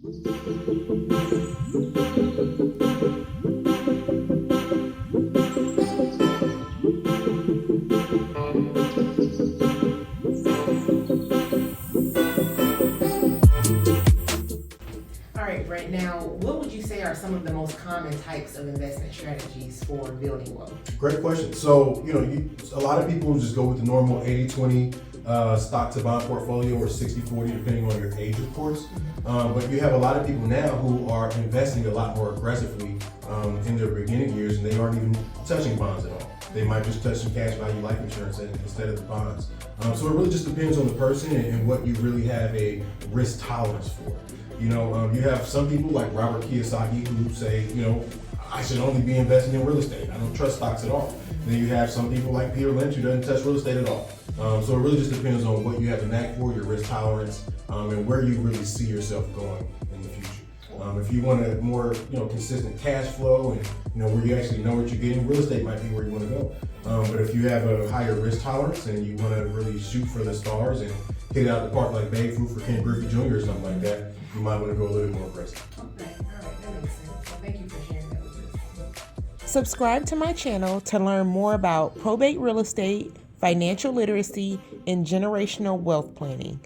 All right, Brent, now what would you say are some of the most common types of investment strategies for building wealth? Great question. So, a lot of people just go with the normal 80-20 stock to bond portfolio, or 60-40, depending on your age, of course. But you have a lot of people now who are investing a lot more aggressively in their beginning years, and they aren't even touching bonds at all. They might just touch some cash value life insurance instead of the bonds. So it really just depends on the person and what you really have a risk tolerance for. You have some people like Robert Kiyosaki who say, I should only be investing in real estate. I don't trust stocks at all. Then you have some people like Peter Lynch who doesn't touch real estate at all. So it really just depends on what you have a knack for, your risk tolerance, and where you really see yourself going in the future. If you want a more, consistent cash flow and, where you actually know what you're getting, real estate might be where you want to go. But if you have a higher risk tolerance and you want to really shoot for the stars and hit it out the park like Babe Ruth or Ken Griffey Jr. or something like that, you might want to go a little bit more aggressive. Okay, all right, that makes sense. Well, thank you for sharing that with us. Subscribe to my channel to learn more about probate real estate, financial literacy, and generational wealth planning.